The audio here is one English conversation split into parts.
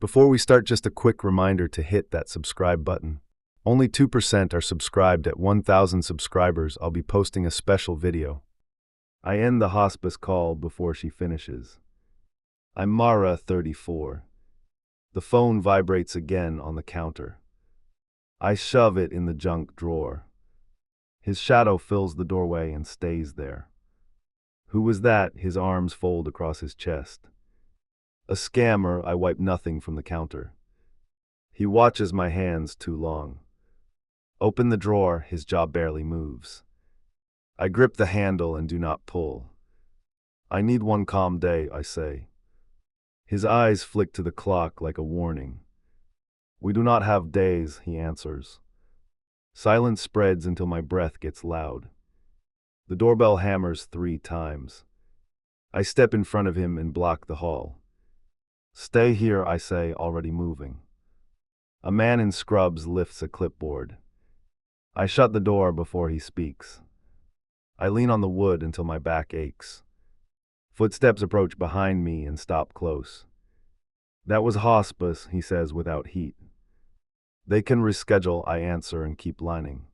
Before we start, just a quick reminder to hit that subscribe button. Only 2% are subscribed. At 1,000 subscribers, I'll be posting a special video. I end the hospice call before she finishes. I'm Mara, 34. The phone vibrates again on the counter. I shove it in the junk drawer. His shadow fills the doorway and stays there. Who was that? His arms fold across his chest. A scammer. I wipe nothing from the counter. He watches my hands too long. Open the drawer. His jaw barely moves. I grip the handle and do not pull. I need one calm day, I say. His eyes flick to the clock like a warning. We do not have days, he answers. Silence spreads until my breath gets loud. The doorbell hammers 3 times. I step in front of him and block the hall. Stay here, I say, already moving. A man in scrubs lifts a clipboard. I shut the door before he speaks. I lean on the wood until my back aches. Footsteps approach behind me and stop close. That was hospice, he says without heat. They can reschedule, I answer and keep lining.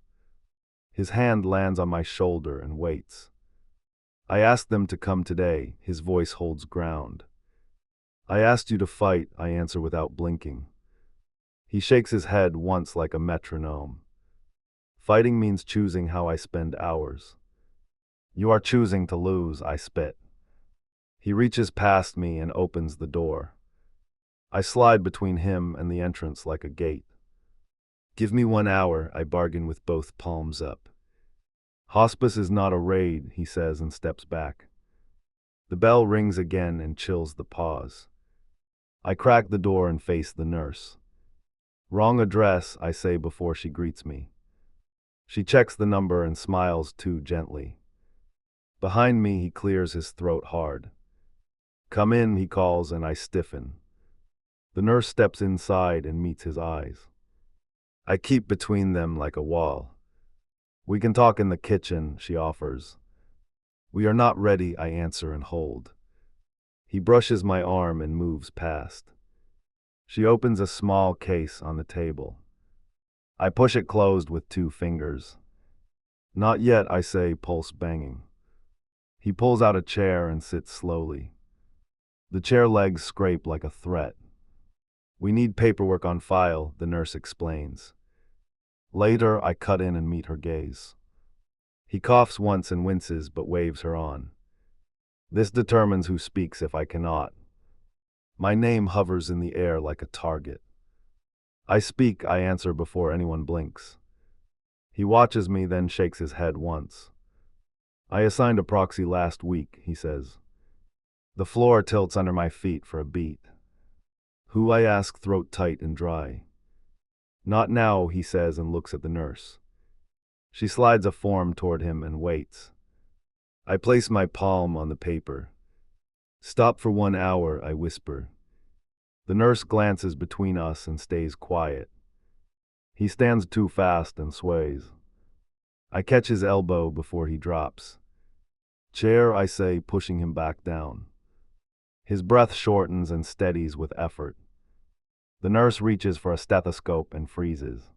His hand lands on my shoulder and waits. I ask them to come today, his voice holds ground. I asked you to fight, I answer without blinking. He shakes his head once like a metronome. Fighting means choosing how I spend hours. You are choosing to lose, I spit. He reaches past me and opens the door. I slide between him and the entrance like a gate. Give me 1 hour, I bargain with both palms up. Hospice is not a raid, he says and steps back. The bell rings again and chills the pause. I crack the door and face the nurse. Wrong address, I say before she greets me. She checks the number and smiles too gently. Behind me, he clears his throat hard. Come in, he calls, and I stiffen. The nurse steps inside and meets his eyes. I keep between them like a wall. We can talk in the kitchen, she offers. We are not ready, I answer and hold. He brushes my arm and moves past. She opens a small case on the table. I push it closed with 2 fingers. Not yet, I say, pulse banging. He pulls out a chair and sits slowly. The chair legs scrape like a threat. We need paperwork on file, the nurse explains. Later, I cut in and meet her gaze. He coughs once and winces but waves her on. This determines who speaks if I cannot. My name hovers in the air like a target. I speak, I answer before anyone blinks. He watches me, then shakes his head once. I assigned a proxy last week, he says. The floor tilts under my feet for a beat. Who, I ask, throat tight and dry. Not now, he says and looks at the nurse. She slides a form toward him and waits. I place my palm on the paper. Stop for 1 hour, I whisper. The nurse glances between us and stays quiet. He stands too fast and sways. I catch his elbow before he drops. Chair, I say, pushing him back down. His breath shortens and steadies with effort. The nurse reaches for a stethoscope and freezes.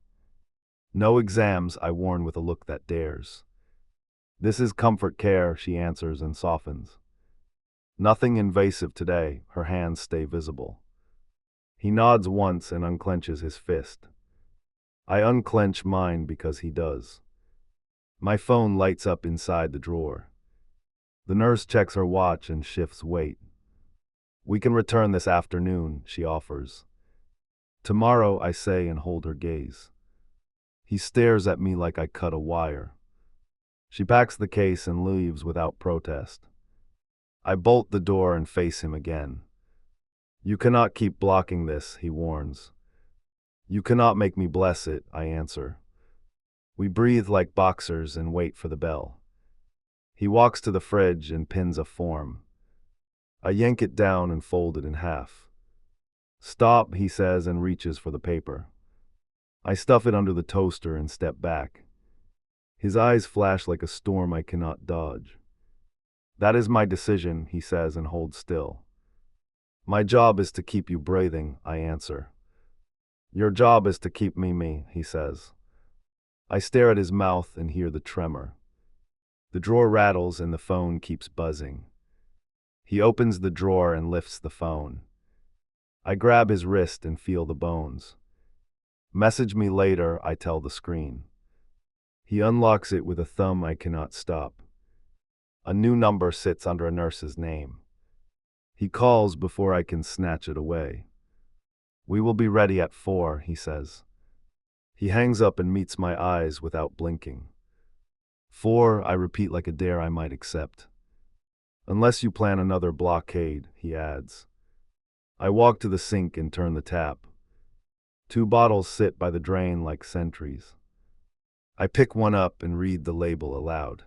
No exams, I warn with a look that dares. This is comfort care, she answers and softens. Nothing invasive today, her hands stay visible. He nods once and unclenches his fist. I unclench mine because he does. My phone lights up inside the drawer. The nurse checks her watch and shifts weight. We can return this afternoon, she offers. Tomorrow, I say and hold her gaze. He stares at me like I cut a wire. She packs the case and leaves without protest. I bolt the door and face him again. You cannot keep blocking this, he warns. You cannot make me bless it, I answer. We breathe like boxers and wait for the bell. He walks to the fridge and pins a form. I yank it down and fold it in half. Stop, he says and reaches for the paper. I stuff it under the toaster and step back. His eyes flash like a storm I cannot dodge. That is my decision, he says and holds still. My job is to keep you breathing, I answer. Your job is to keep me, he says. I stare at his mouth and hear the tremor. The drawer rattles and the phone keeps buzzing. He opens the drawer and lifts the phone. I grab his wrist and feel the bones. Message me later, I tell the screen. He unlocks it with a thumb I cannot stop. A new number sits under a nurse's name. He calls before I can snatch it away. We will be ready at 4, he says. He hangs up and meets my eyes without blinking. 4, I repeat like a dare I might accept. Unless you plan another blockade, he adds. I walk to the sink and turn the tap. 2 bottles sit by the drain like sentries. I pick one up and read the label aloud.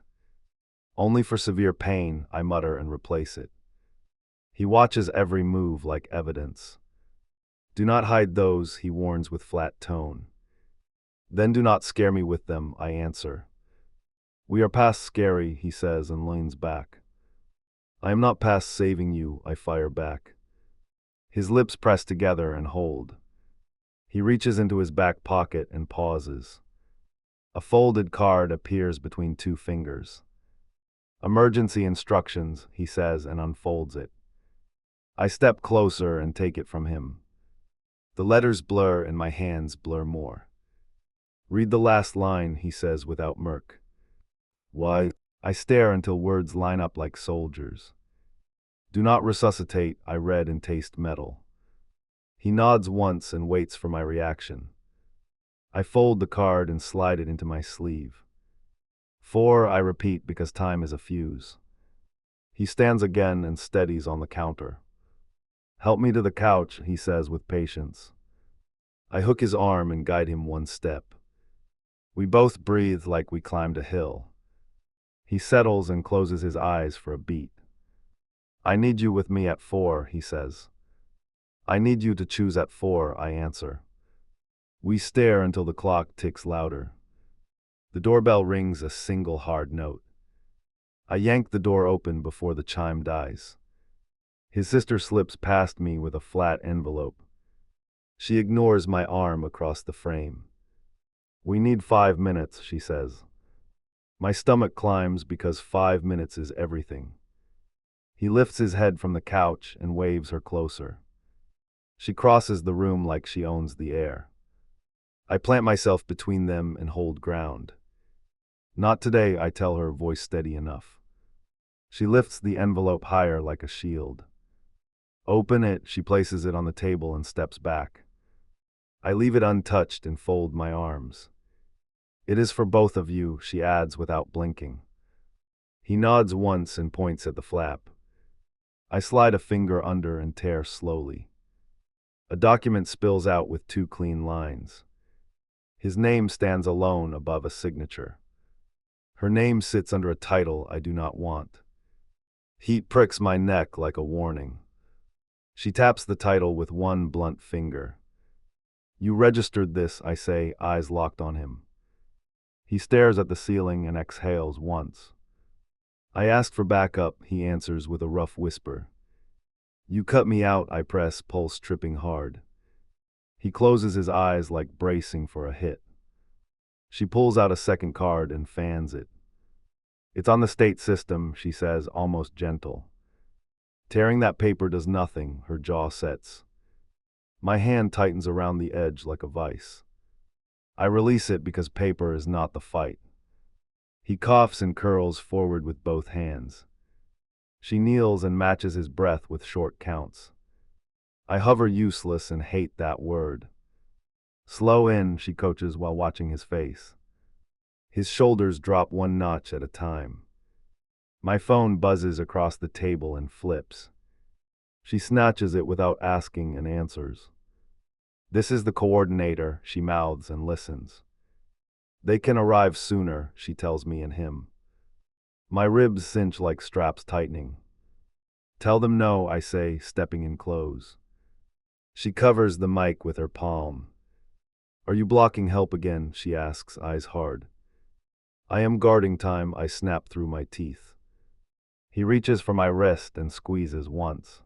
Only for severe pain, I mutter and replace it. He watches every move like evidence. Do not hide those, he warns with flat tone. Then do not scare me with them, I answer. We are past scary, he says and leans back. I am not past saving you, I fire back. His lips press together and hold. He reaches into his back pocket and pauses. A folded card appears between 2 fingers. Emergency instructions, he says and unfolds it. I step closer and take it from him. The letters blur and my hands blur more. Read the last line, he says without mirk. Why? I stare until words line up like soldiers. Do not resuscitate, I read and taste metal. He nods once and waits for my reaction. I fold the card and slide it into my sleeve. 4, I repeat because time is a fuse. He stands again and steadies on the counter. Help me to the couch, he says with patience. I hook his arm and guide him 1 step. We both breathe like we climbed a hill. He settles and closes his eyes for a beat. I need you with me at 4, he says. I need you to choose at 4, I answer. We stare until the clock ticks louder. The doorbell rings a single hard note. I yank the door open before the chime dies. His sister slips past me with a flat envelope. She ignores my arm across the frame. We need 5 minutes, she says. My stomach climbs because 5 minutes is everything. He lifts his head from the couch and waves her closer. She crosses the room like she owns the air. I plant myself between them and hold ground. Not today, I tell her, voice steady enough. She lifts the envelope higher like a shield. Open it, she places it on the table and steps back. I leave it untouched and fold my arms. It is for both of you, she adds without blinking. He nods once and points at the flap. I slide a finger under and tear slowly. A document spills out with 2 clean lines. His name stands alone above a signature. Her name sits under a title I do not want. Heat pricks my neck like a warning. She taps the title with 1 blunt finger. You registered this, I say, eyes locked on him. He stares at the ceiling and exhales once. I ask for backup, he answers with a rough whisper. You cut me out, I press, pulse tripping hard. He closes his eyes like bracing for a hit. She pulls out a second card and fans it. It's on the state system, she says, almost gentle. Tearing that paper does nothing, her jaw sets. My hand tightens around the edge like a vice. I release it because paper is not the fight. He coughs and curls forward with both hands. She kneels and matches his breath with short counts. I hover useless and hate that word. Slow in, she coaches while watching his face. His shoulders drop 1 notch at a time. My phone buzzes across the table and flips. She snatches it without asking and answers. This is the coordinator, she mouths and listens. They can arrive sooner, she tells me and him. My ribs cinch like straps tightening. Tell them no, I say, stepping in close. She covers the mic with her palm. Are you blocking help again? She asks, eyes hard. I am guarding time, I snap through my teeth. He reaches for my wrist and squeezes once.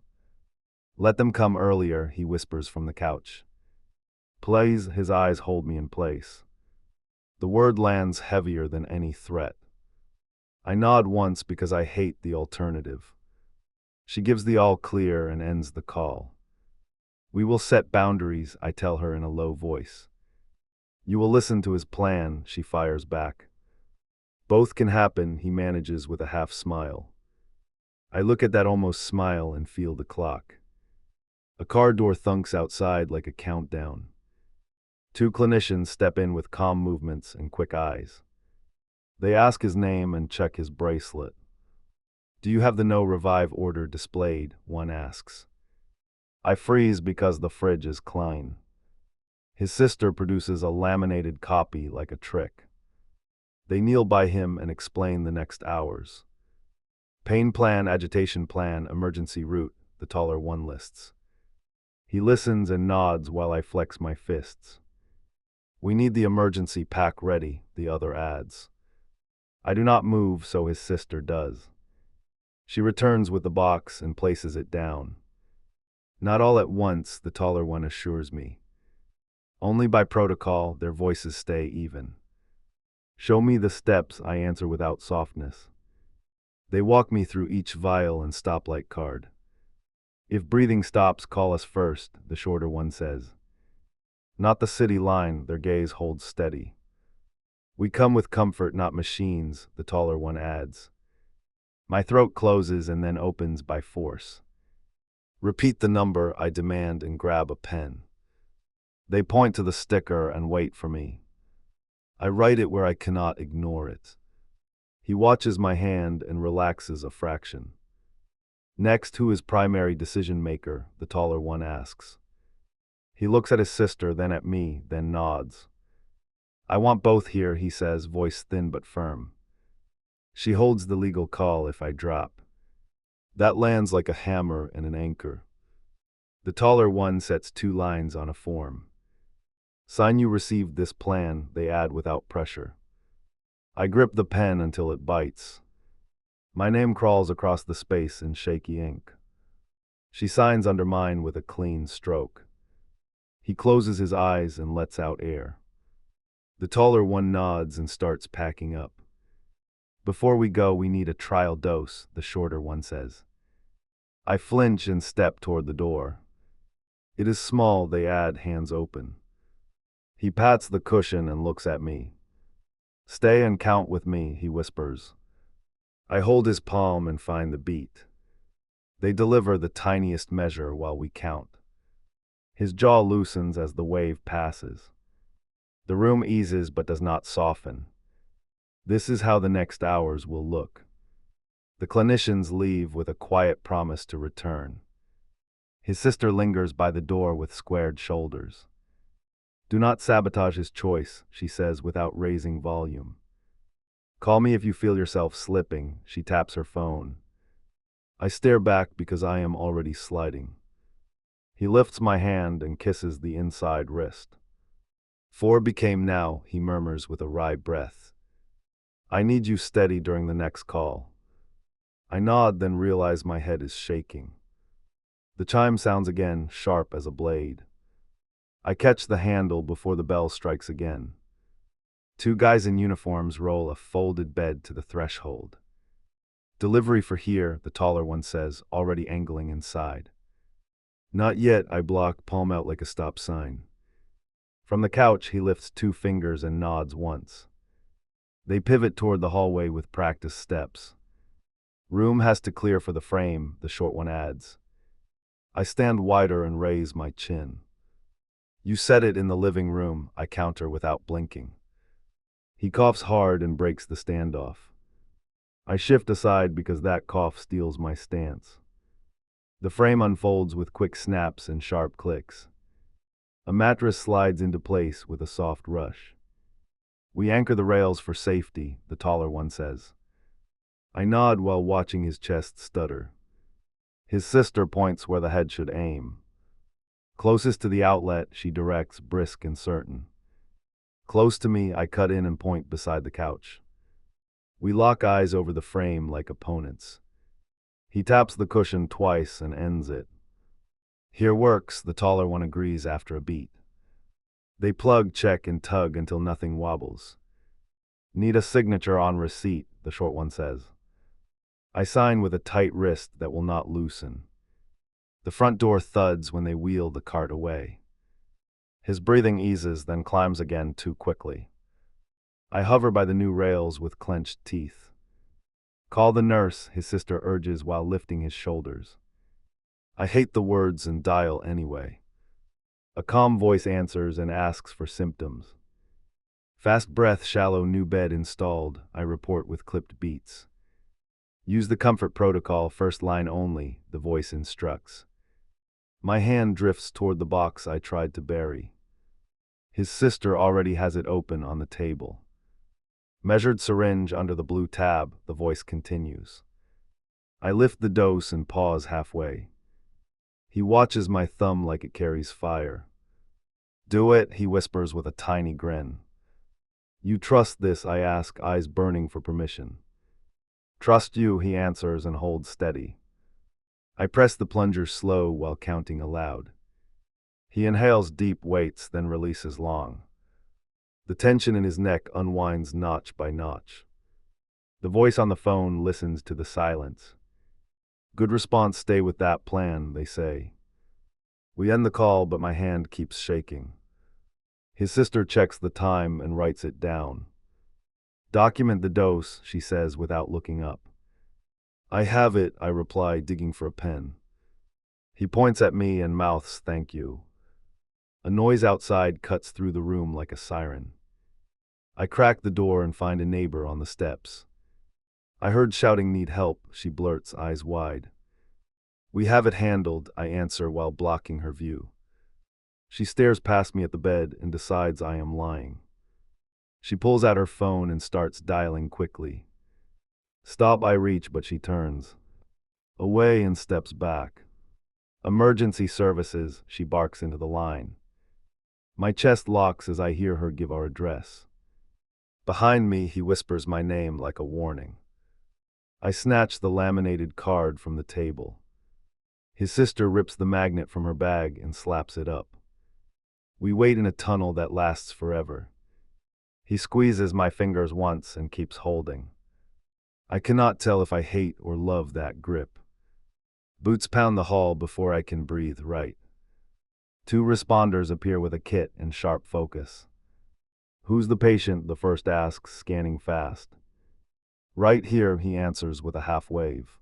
Let them come earlier, he whispers from the couch. Please, his eyes hold me in place. The word lands heavier than any threat. I nod once because I hate the alternative. She gives the all clear and ends the call. We will set boundaries, I tell her in a low voice. You will listen to his plan, she fires back. Both can happen, he manages with a half smile. I look at that almost smile and feel the clock. A car door thunks outside like a countdown. Two clinicians step in with calm movements and quick eyes. They ask his name and check his bracelet. Do you have the no revive order displayed? One asks. I freeze because the fridge is Klein. His sister produces a laminated copy like a trick. They kneel by him and explain the next hours. Pain plan, agitation plan, emergency route, the taller one lists. He listens and nods while I flex my fists. We need the emergency pack ready, the other adds. I do not move, so his sister does. She returns with the box and places it down. Not all at once, the taller one assures me. Only by protocol, their voices stay even. Show me the steps, I answer without softness. They walk me through each vial and stoplight card. If breathing stops, call us first, the shorter one says. Not the city line, their gaze holds steady. We come with comfort, not machines, the taller one adds. My throat closes and then opens by force. Repeat the number, I demand, and grab a pen. They point to the sticker and wait for me. I write it where I cannot ignore it. He watches my hand and relaxes a fraction. Next, who is primary decision maker? The taller one asks. He looks at his sister, then at me, then nods. I want both here, he says, voice thin but firm. She holds the legal call if I drop. That lands like a hammer and an anchor. The taller one sets 2 lines on a form. Sign you received this plan, they add without pressure. I grip the pen until it bites. My name crawls across the space in shaky ink. She signs under mine with a clean stroke. He closes his eyes and lets out air. The taller one nods and starts packing up. Before we go, we need a trial dose, the shorter one says. I flinch and step toward the door. It is small, they add, hands open. He pats the cushion and looks at me. Stay and count with me, he whispers. I hold his palm and find the beat. They deliver the tiniest measure while we count. His jaw loosens as the wave passes. The room eases but does not soften. This is how the next hours will look. The clinicians leave with a quiet promise to return. His sister lingers by the door with squared shoulders. Do not sabotage his choice, she says without raising volume. Call me if you feel yourself slipping, she taps her phone. I stare back because I am already sliding. He lifts my hand and kisses the inside wrist. 4 became now, he murmurs with a wry breath. I need you steady during the next call. I nod, then realize my head is shaking. The chime sounds again, sharp as a blade. I catch the handle before the bell strikes again. 2 guys in uniforms roll a folded bed to the threshold. Delivery for here, the taller one says, already angling inside. Not yet, I block, palm out like a stop sign. From the couch, he lifts 2 fingers and nods once. They pivot toward the hallway with practiced steps. Room has to clear for the frame, the short one adds. I stand wider and raise my chin. You said it in the living room, I counter without blinking. He coughs hard and breaks the standoff. I shift aside because that cough steals my stance. The frame unfolds with quick snaps and sharp clicks. A mattress slides into place with a soft rush. We anchor the rails for safety, the taller one says. I nod while watching his chest stutter. His sister points where the head should aim. Closest to the outlet, she directs, brisk and certain. Close to me, I cut in and point beside the couch. We lock eyes over the frame like opponents. He taps the cushion twice and ends it. Here works, the taller one agrees after a beat. They plug, check, and tug until nothing wobbles. Need a signature on receipt, the short one says. I sign with a tight wrist that will not loosen. The front door thuds when they wheel the cart away. His breathing eases, then climbs again too quickly. I hover by the new rails with clenched teeth. Call the nurse, his sister urges while lifting his shoulders. I hate the words and dial anyway. A calm voice answers and asks for symptoms. Fast breath, shallow, new bed installed, I report with clipped beats. Use the comfort protocol, first line only, the voice instructs. My hand drifts toward the box I tried to bury. His sister already has it open on the table. Measured syringe under the blue tab, the voice continues. I lift the dose and pause halfway. He watches my thumb like it carries fire. Do it, he whispers with a tiny grin. You trust this, I ask, eyes burning for permission. Trust you, he answers and holds steady. I press the plunger slow while counting aloud. He inhales deep, waits, then releases long. The tension in his neck unwinds notch by notch. The voice on the phone listens to the silence. Good response, stay with that plan, they say. We end the call, but my hand keeps shaking. His sister checks the time and writes it down. Document the dose, she says without looking up. I have it, I reply, digging for a pen. He points at me and mouths, thank you. A noise outside cuts through the room like a siren. I crack the door and find a neighbor on the steps. I heard shouting, need help, she blurts, eyes wide. We have it handled, I answer while blocking her view. She stares past me at the bed and decides I am lying. She pulls out her phone and starts dialing quickly. Stop, I reach, but she turns away and steps back. Emergency services, she barks into the line. My chest locks as I hear her give our address. Behind me, he whispers my name like a warning. I snatch the laminated card from the table. His sister rips the magnet from her bag and slaps it up. We wait in a tunnel that lasts forever. He squeezes my fingers once and keeps holding. I cannot tell if I hate or love that grip. Boots pound the hall before I can breathe right. Two responders appear with a kit and sharp focus. Who's the patient? The first asks, scanning fast. Right here, he answers with a half wave.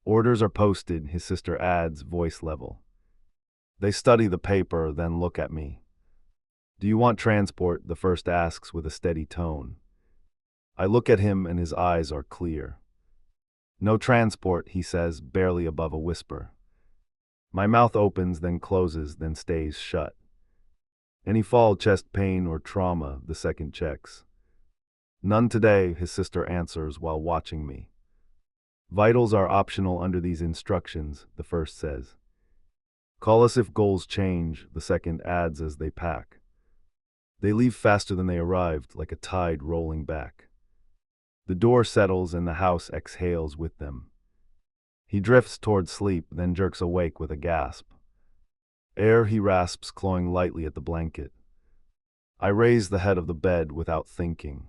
Orders are posted, his sister adds, voice level. They study the paper, then look at me. Do you want transport? The first asks with a steady tone. I look at him and his eyes are clear. No transport, he says, barely above a whisper. My mouth opens, then closes, then stays shut. Any fall, chest pain, or trauma, the second checks. None today, his sister answers while watching me. Vitals are optional under these instructions, the first says. Call us if goals change, the second adds as they pack. They leave faster than they arrived, like a tide rolling back. The door settles and the house exhales with them. He drifts toward sleep, then jerks awake with a gasp. Air, he rasps, clawing lightly at the blanket. I raise the head of the bed without thinking.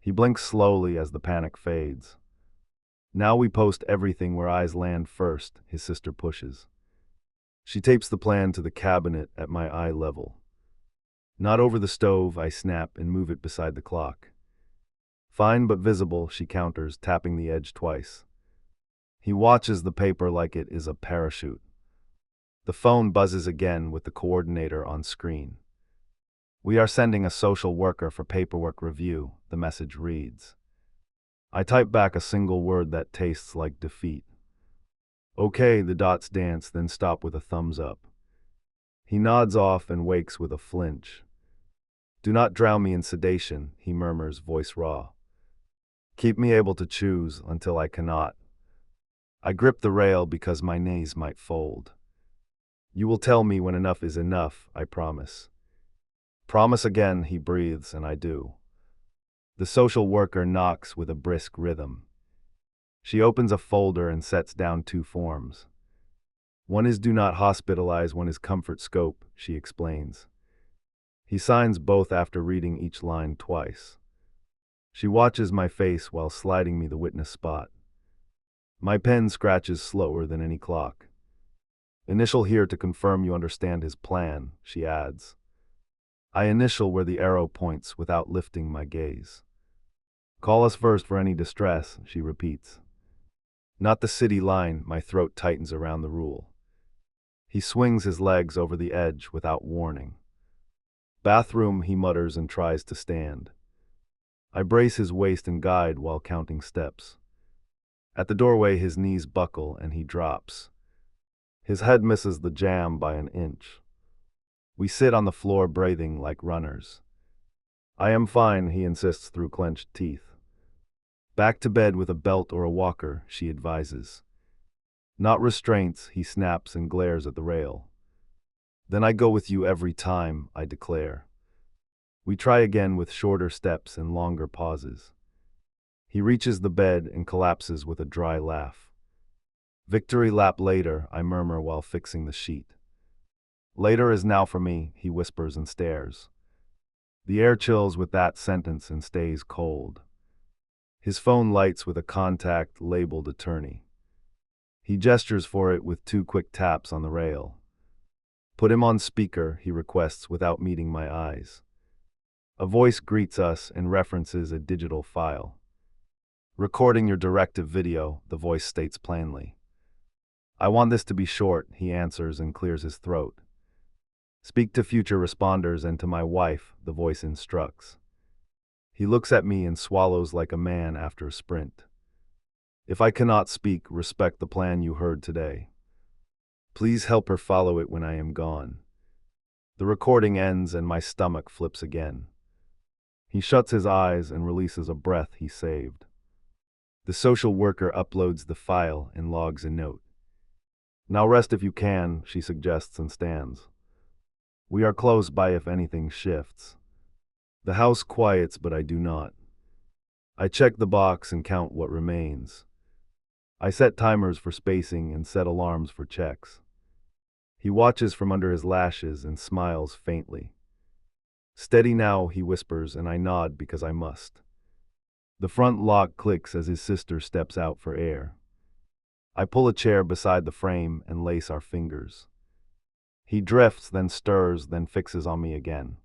He blinks slowly as the panic fades. Now we post everything where eyes land first, his sister pushes. She tapes the plan to the cabinet at my eye level. Not over the stove, I snap and move it beside the clock. Fine but visible, she counters, tapping the edge twice. He watches the paper like it is a parachute. The phone buzzes again with the coordinator on screen. We are sending a social worker for paperwork review, the message reads. I type back a single word that tastes like defeat. Okay, the dots dance, then stop with a thumbs up. He nods off and wakes with a flinch. Do not drown me in sedation, he murmurs, voice raw. Keep me able to choose until I cannot. I grip the rail because my knees might fold. You will tell me when enough is enough, I promise. Promise again, he breathes, and I do. The social worker knocks with a brisk rhythm. She opens a folder and sets down two forms. One is do not hospitalize, one is comfort scope, she explains. He signs both after reading each line twice. She watches my face while sliding me the witness spot. My pen scratches slower than any clock. Initial here to confirm you understand his plan, she adds. I initial where the arrow points without lifting my gaze. Call us first for any distress, she repeats. Not the city line, my throat tightens around the rule. He swings his legs over the edge without warning. Bathroom, he mutters and tries to stand. I brace his waist and guide while counting steps. At the doorway, his knees buckle and he drops. His head misses the jamb by an inch. We sit on the floor breathing like runners. I am fine, he insists through clenched teeth. Back to bed with a belt or a walker, she advises. Not restraints, he snaps and glares at the rail. Then I go with you every time, I declare. We try again with shorter steps and longer pauses. He reaches the bed and collapses with a dry laugh. Victory lap later, I murmur while fixing the sheet. Later is now for me, he whispers and stares. The air chills with that sentence and stays cold. His phone lights with a contact labeled attorney. He gestures for it with 2 quick taps on the rail. Put him on speaker, he requests without meeting my eyes. A voice greets us and references a digital file. Recording your directive video, the voice states plainly. I want this to be short, he answers and clears his throat. Speak to future responders and to my wife, the voice instructs. He looks at me and swallows like a man after a sprint. If I cannot speak, respect the plan you heard today. Please help her follow it when I am gone. The recording ends and my stomach flips again. He shuts his eyes and releases a breath he saved. The social worker uploads the file and logs a note. Now rest if you can, she suggests and stands. We are close by if anything shifts. The house quiets, but I do not. I check the box and count what remains. I set timers for spacing and set alarms for checks. He watches from under his lashes and smiles faintly. Steady now, he whispers, and I nod because I must. The front lock clicks as his sister steps out for air. I pull a chair beside the frame and lace our fingers. He drifts, then stirs, then fixes on me again.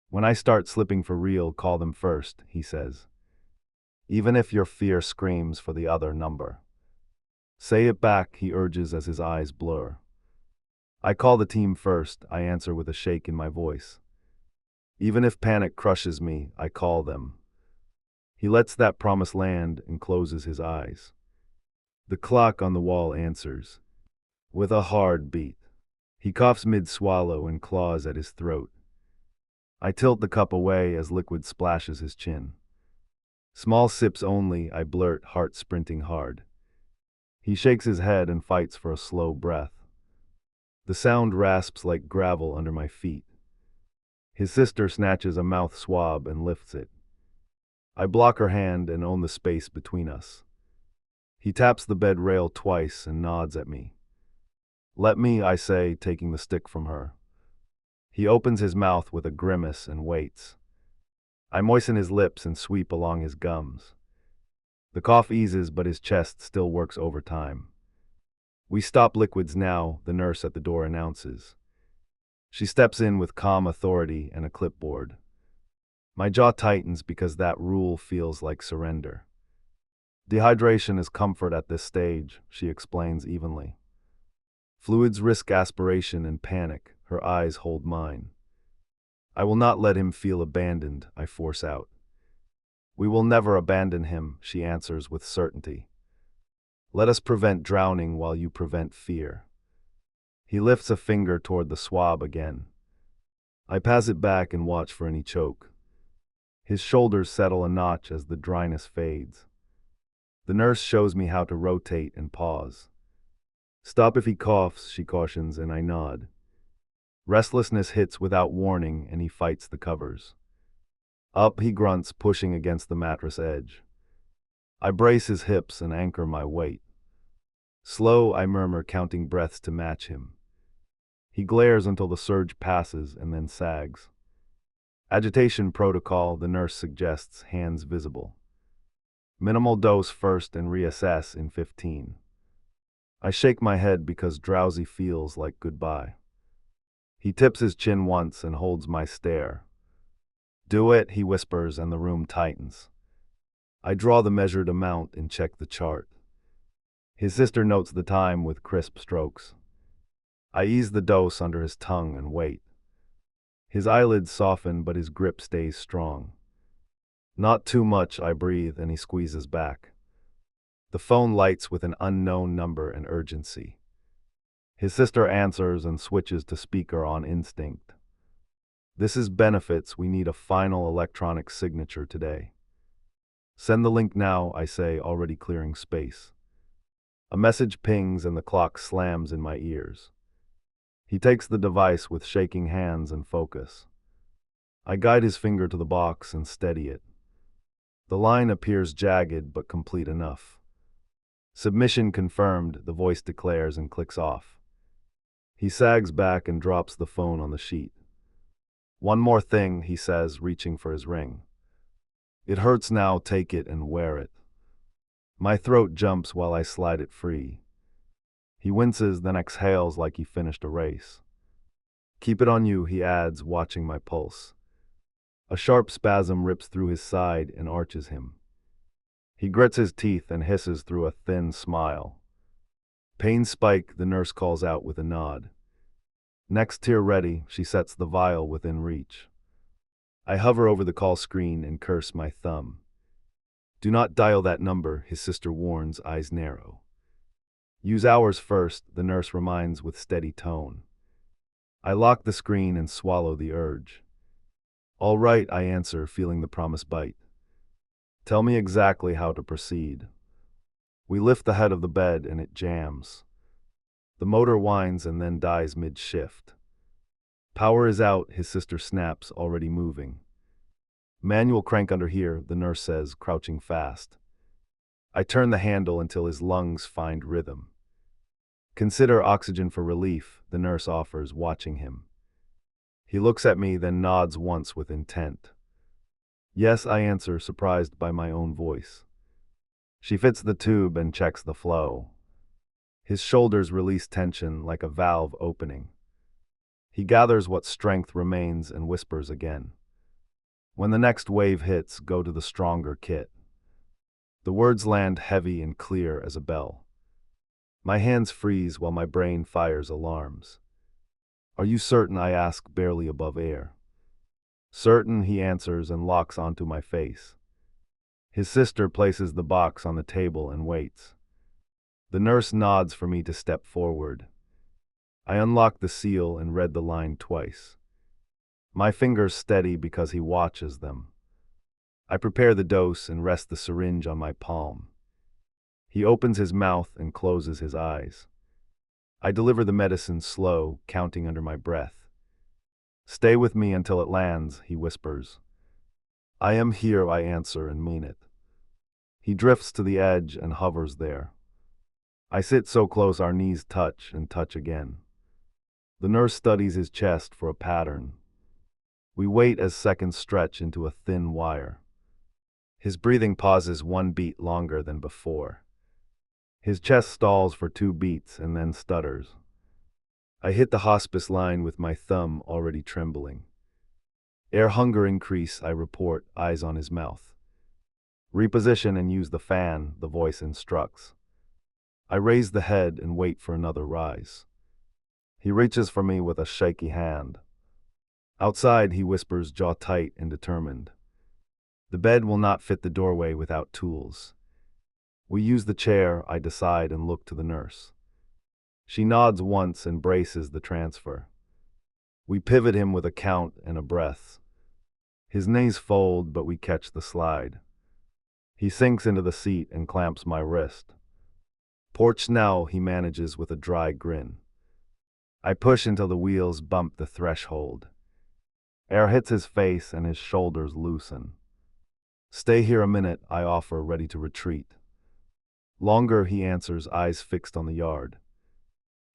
When I start slipping for real, call them first, he says. Even if your fear screams for the other number. Say it back, he urges as his eyes blur. I call the team first, I answer with a shake in my voice. Even if panic crushes me, I call them. He lets that promise land and closes his eyes. The clock on the wall answers. With a hard beat. He coughs mid-swallow and claws at his throat. I tilt the cup away as liquid splashes his chin. Small sips only, I blurt, heart sprinting hard. He shakes his head and fights for a slow breath. The sound rasps like gravel under my feet. His sister snatches a mouth swab and lifts it. I block her hand and own the space between us. He taps the bed rail twice and nods at me. Let me, I say, taking the stick from her. He opens his mouth with a grimace and waits. I moisten his lips and sweep along his gums. The cough eases, but his chest still works overtime. We stop liquids now, the nurse at the door announces. She steps in with calm authority and a clipboard. My jaw tightens because that rule feels like surrender. Dehydration is comfort at this stage, she explains evenly. Fluids risk aspiration and panic, her eyes hold mine. I will not let him feel abandoned, I force out. We will never abandon him, she answers with certainty. Let us prevent drowning while you prevent fear. He lifts a finger toward the swab again. I pass it back and watch for any choke. His shoulders settle a notch as the dryness fades. The nurse shows me how to rotate and pause. Stop if he coughs, she cautions, and I nod. Restlessness hits without warning, and he fights the covers. Up he grunts, pushing against the mattress edge. I brace his hips and anchor my weight. Slow, I murmur, counting breaths to match him. He glares until the surge passes and then sags. Agitation protocol, the nurse suggests, hands visible. Minimal dose first and reassess in 15. I shake my head because drowsy feels like goodbye. He tips his chin once and holds my stare. Do it, he whispers, and the room tightens. I draw the measured amount and check the chart. His sister notes the time with crisp strokes. I ease the dose under his tongue and wait. His eyelids soften, but his grip stays strong. Not too much, I breathe, and he squeezes back. The phone lights with an unknown number and urgency. His sister answers and switches to speaker on instinct. This is benefits, we need a final electronic signature today. Send the link now, I say, already clearing space. A message pings and the clock slams in my ears. He takes the device with shaking hands and focus. I guide his finger to the box and steady it. The line appears jagged but complete enough. Submission confirmed, the voice declares and clicks off. He sags back and drops the phone on the sheet. One more thing, he says, reaching for his ring. It hurts now, take it and wear it. My throat jumps while I slide it free. He winces, then exhales like he finished a race. Keep it on you, he adds, watching my pulse. A sharp spasm rips through his side and arches him. He grits his teeth and hisses through a thin smile. Pain spike, the nurse calls out with a nod. Next tear ready, she sets the vial within reach. I hover over the call screen and curse my thumb. Do not dial that number, his sister warns, eyes narrow. Use ours first, the nurse reminds with steady tone. I lock the screen and swallow the urge. All right, I answer, feeling the promise bite. Tell me exactly how to proceed. We lift the head of the bed and it jams. The motor whines and then dies mid-shift. Power is out, his sister snaps, already moving. Manual crank under here, the nurse says, crouching fast. I turn the handle until his lungs find rhythm. Consider oxygen for relief, the nurse offers, watching him. He looks at me, then nods once with intent. Yes, I answer, surprised by my own voice. She fits the tube and checks the flow. His shoulders release tension like a valve opening. He gathers what strength remains and whispers again. When the next wave hits, go to the stronger kit. The words land heavy and clear as a bell. My hands freeze while my brain fires alarms. Are you certain, I ask, barely above air. Certain, he answers and locks onto my face. His sister places the box on the table and waits. The nurse nods for me to step forward. I unlock the seal and read the line twice. My fingers steady because he watches them. I prepare the dose and rest the syringe on my palm. He opens his mouth and closes his eyes. I deliver the medicine slow, counting under my breath. Stay with me until it lands, he whispers. I am here, I answer and mean it. He drifts to the edge and hovers there. I sit so close our knees touch and touch again. The nurse studies his chest for a pattern. We wait as seconds stretch into a thin wire. His breathing pauses 1 beat longer than before. His chest stalls for 2 beats and then stutters. I hit the hospice line with my thumb already trembling. Air hunger increase, I report, eyes on his mouth. Reposition and use the fan, the voice instructs. I raise the head and wait for another rise. He reaches for me with a shaky hand. Outside, he whispers, jaw tight and determined. The bed will not fit the doorway without tools. We use the chair, I decide, and look to the nurse. She nods once and braces the transfer. We pivot him with a count and a breath. His knees fold, but we catch the slide. He sinks into the seat and clamps my wrist. Porch now, he manages with a dry grin. I push until the wheels bump the threshold. Air hits his face and his shoulders loosen. Stay here a minute, I offer, ready to retreat. Longer, he answers, eyes fixed on the yard.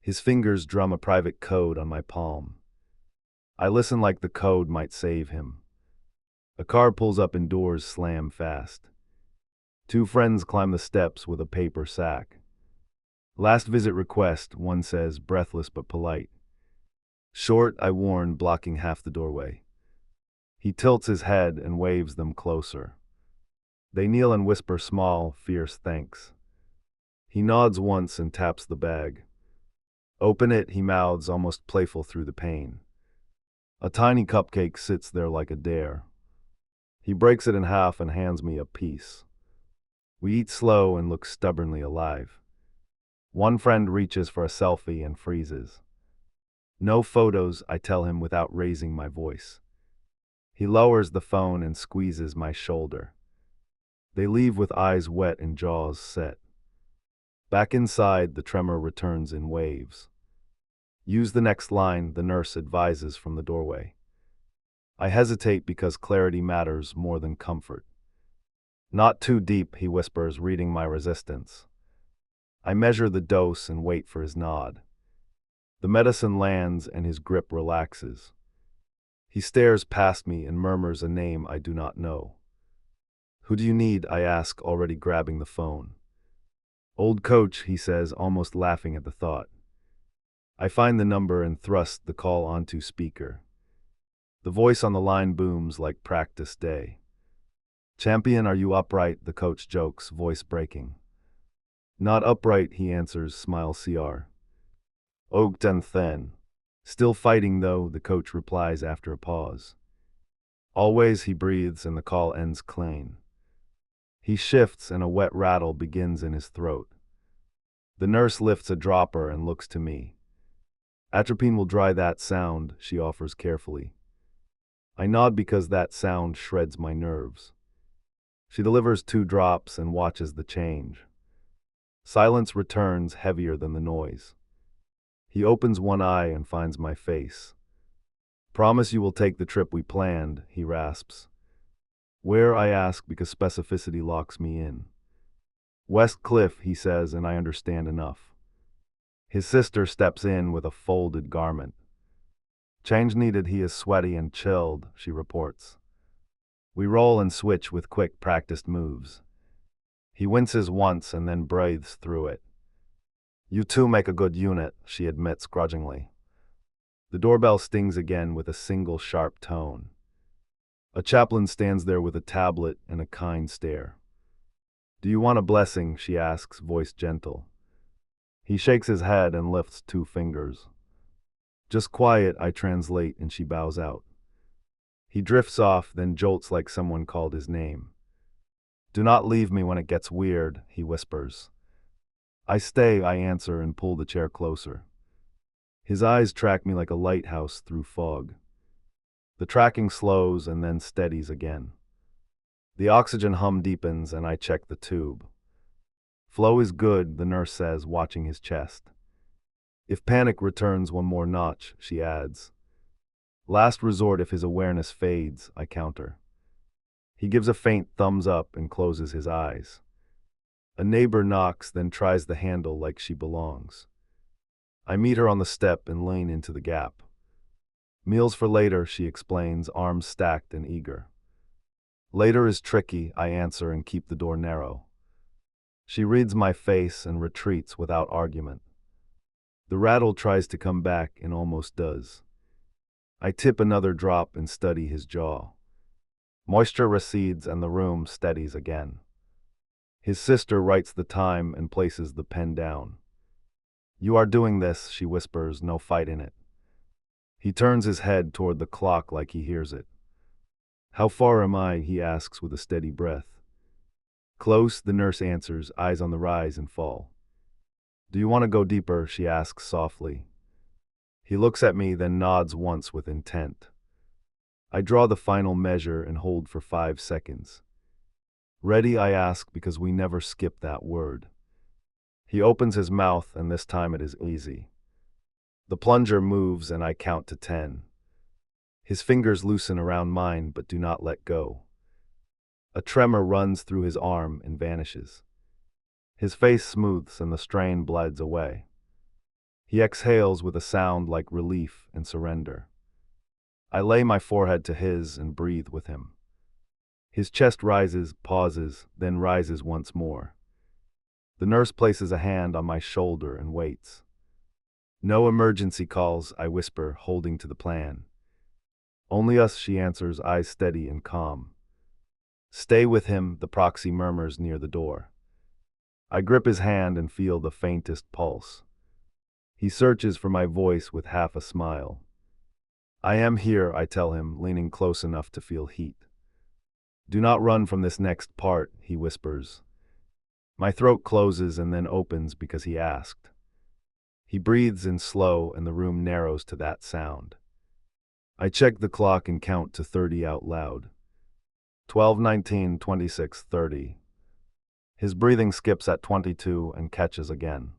His fingers drum a private code on my palm. I listen like the code might save him. A car pulls up and doors slam fast. Two friends climb the steps with a paper sack. Last visit request, one says, breathless but polite. Short, I warn, blocking half the doorway. He tilts his head and waves them closer. They kneel and whisper small, fierce thanks. He nods once and taps the bag. Open it, he mouths, almost playful through the pain. A tiny cupcake sits there like a dare. He breaks it in half and hands me a piece. We eat slow and look stubbornly alive. One friend reaches for a selfie and freezes. No photos, I tell him without raising my voice. He lowers the phone and squeezes my shoulder. They leave with eyes wet and jaws set. Back inside, the tremor returns in waves. Use the next line, the nurse advises from the doorway. I hesitate because clarity matters more than comfort. Not too deep, he whispers, reading my resistance. I measure the dose and wait for his nod. The medicine lands and his grip relaxes. He stares past me and murmurs a name I do not know. Who do you need? I ask, already grabbing the phone. Old coach, he says, almost laughing at the thought. I find the number and thrust the call onto speaker. The voice on the line booms like practice day. Champion, are you upright? The coach jokes, voice breaking. Not upright, he answers, smile CR. Oaked and thin. Still fighting though, the coach replies after a pause. Always, he breathes, and the call ends clean. He shifts and a wet rattle begins in his throat. The nurse lifts a dropper and looks to me. Atropine will dry that sound, she offers carefully. I nod because that sound shreds my nerves. She delivers 2 drops and watches the change. Silence returns, heavier than the noise. He opens one eye and finds my face. Promise you will take the trip we planned, he rasps. Where, I ask, because specificity locks me in. West Cliff, he says, and I understand enough. His sister steps in with a folded garment. Change needed, he is sweaty and chilled, she reports. We roll and switch with quick, practiced moves. He winces once and then breathes through it. You two make a good unit, she admits grudgingly. The doorbell stings again with a single sharp tone. A chaplain stands there with a tablet and a kind stare. Do you want a blessing? She asks, voice gentle. He shakes his head and lifts 2 fingers. Just quiet, I translate, and she bows out. He drifts off, then jolts like someone called his name. Do not leave me when it gets weird, he whispers. I stay, I answer, and pull the chair closer. His eyes track me like a lighthouse through fog. The tracking slows and then steadies again. The oxygen hum deepens and I check the tube. Flow is good, the nurse says, watching his chest. If panic returns one more notch, she adds. Last resort if his awareness fades, I counter. He gives a faint thumbs up and closes his eyes. A neighbor knocks, then tries the handle like she belongs. I meet her on the step and lean into the gap. Meals for later, she explains, arms stacked and eager. Later is tricky, I answer and keep the door narrow. She reads my face and retreats without argument. The rattle tries to come back and almost does. I tip another drop and study his jaw. Moisture recedes and the room steadies again. His sister writes the time and places the pen down. You are doing this, she whispers, no fight in it. He turns his head toward the clock like he hears it. How far am I? He asks with a steady breath. Close, the nurse answers, eyes on the rise and fall. Do you want to go deeper? She asks softly. He looks at me, then nods once with intent. I draw the final measure and hold for 5 seconds. Ready, I ask, because we never skip that word. He opens his mouth, and this time it is easy. The plunger moves, and I count to 10. His fingers loosen around mine, but do not let go. A tremor runs through his arm and vanishes. His face smooths and the strain glides away. He exhales with a sound like relief and surrender. I lay my forehead to his and breathe with him. His chest rises, pauses, then rises once more. The nurse places a hand on my shoulder and waits. "No emergency calls," I whisper, holding to the plan. "Only us," she answers, eyes steady and calm. "Stay with him," the proxy murmurs near the door. I grip his hand and feel the faintest pulse. He searches for my voice with half a smile. "I am here," I tell him, leaning close enough to feel heat. "Do not run from this next part," he whispers. My throat closes and then opens because he asked. He breathes in slow and the room narrows to that sound. I check the clock and count to 30 out loud. 12, 19, 26, 30. His breathing skips at 22 and catches again.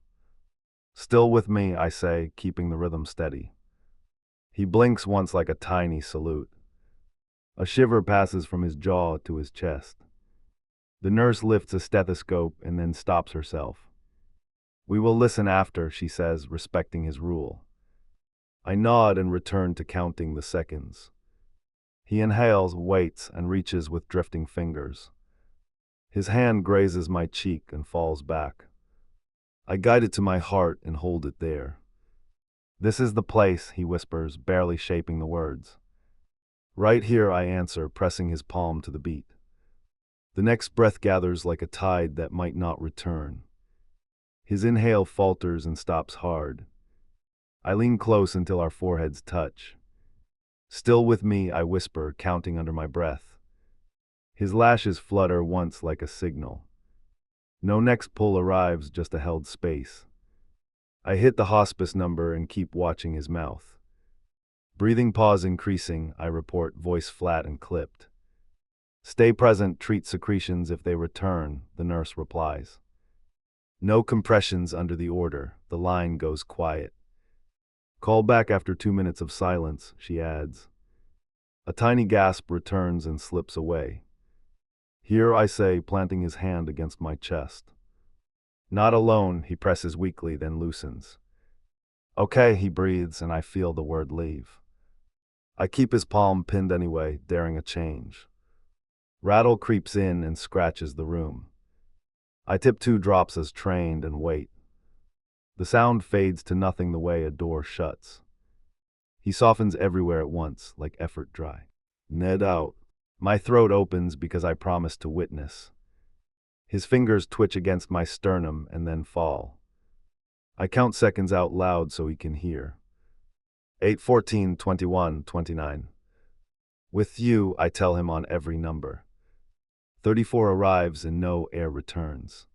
"Still with me," I say, keeping the rhythm steady. He blinks once like a tiny salute. A shiver passes from his jaw to his chest. The nurse lifts a stethoscope and then stops herself. "We will listen after," she says, respecting his rule. I nod and return to counting the seconds. He inhales, waits, and reaches with drifting fingers. His hand grazes my cheek and falls back. I guide it to my heart and hold it there. "This is the place," he whispers, barely shaping the words. "Right here," I answer, pressing his palm to the beat. The next breath gathers like a tide that might not return. His inhale falters and stops hard. I lean close until our foreheads touch. "Still with me," I whisper, counting under my breath. His lashes flutter once like a signal. No next pull arrives, just a held space. I hit the hospice number and keep watching his mouth. Breathing pause increasing, I report, voice flat and clipped. "Stay present, treat secretions if they return," the nurse replies. No compressions under the order, the line goes quiet. "Call back after 2 minutes of silence," she adds. A tiny gasp returns and slips away. "Here," I say, planting his hand against my chest. "Not alone," he presses weakly, then loosens. "Okay," he breathes, and I feel the word leave. I keep his palm pinned anyway, daring a change. Rattle creeps in and scratches the room. I tip 2 drops as trained and wait. The sound fades to nothing the way a door shuts. He softens everywhere at once, like effort dry. "Ned out." My throat opens because I promised to witness. His fingers twitch against my sternum and then fall. I count seconds out loud so he can hear. 8, 14, 21, 29. "With you," I tell him on every number. 34 arrives and no air returns.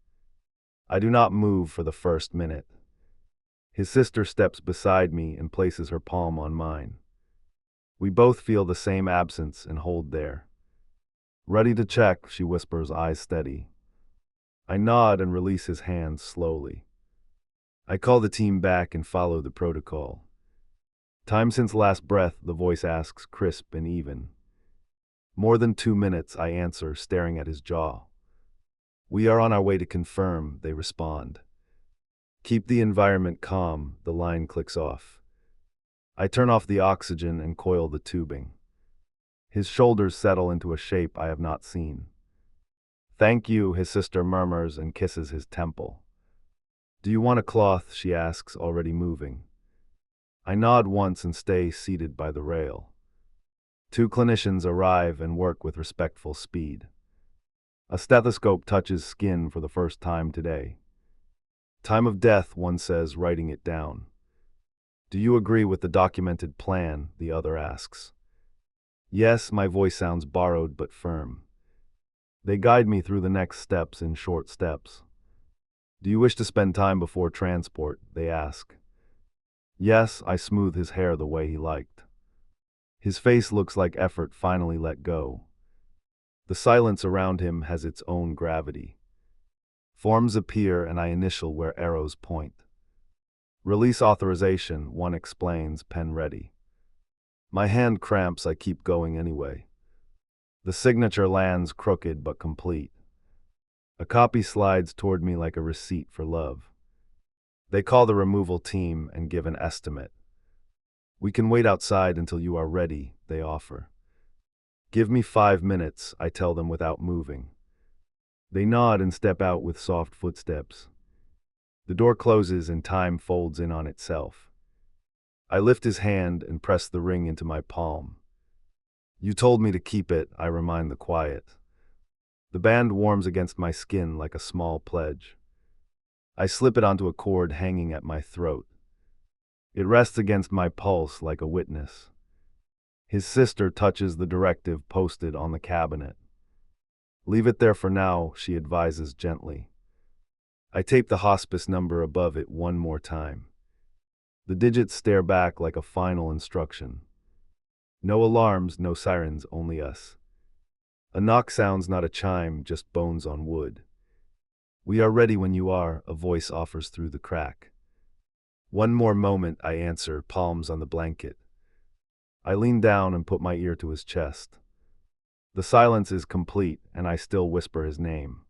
I do not move for the first minute. His sister steps beside me and places her palm on mine. We both feel the same absence and hold there. "Ready to check," she whispers, eyes steady. I nod and release his hands slowly. I call the team back and follow the protocol. "Time since last breath," the voice asks, crisp and even. "More than 2 minutes," I answer, staring at his jaw. "We are on our way to confirm," they respond. "Keep the environment calm," the line clicks off. I turn off the oxygen and coil the tubing. His shoulders settle into a shape I have not seen. "Thank you," his sister murmurs and kisses his temple. "Do you want a cloth?" she asks, already moving. I nod once and stay seated by the rail. 2 clinicians arrive and work with respectful speed. A stethoscope touches skin for the first time today. "Time of death," one says, writing it down. "Do you agree with the documented plan?" the other asks. "Yes," my voice sounds borrowed but firm. They guide me through the next steps in short steps. "Do you wish to spend time before transport?" they ask. "Yes," I smooth his hair the way he liked. His face looks like effort finally let go. The silence around him has its own gravity. Forms appear and I initial where arrows point. "Release authorization," one explains, pen ready. My hand cramps, I keep going anyway. The signature lands crooked but complete. A copy slides toward me like a receipt for love. They call the removal team and give an estimate. We can wait outside until you are ready, they offer. Give me 5 minutes, I tell them without moving. They nod and step out with soft footsteps. The door closes and time folds in on itself. I lift his hand and press the ring into my palm. You told me to keep it, I remind the quiet. The band warms against my skin like a small pledge. I slip it onto a cord hanging at my throat. It rests against my pulse like a witness. His sister touches the directive posted on the cabinet. Leave it there for now, she advises gently. I tape the hospice number above it one more time. The digits stare back like a final instruction. No alarms, no sirens, only us. A knock sounds not a chime, just bones on wood. We are ready when you are, a voice offers through the crack. One more moment, I answer, palms on the blanket. I lean down and put my ear to his chest. The silence is complete, and I still whisper his name.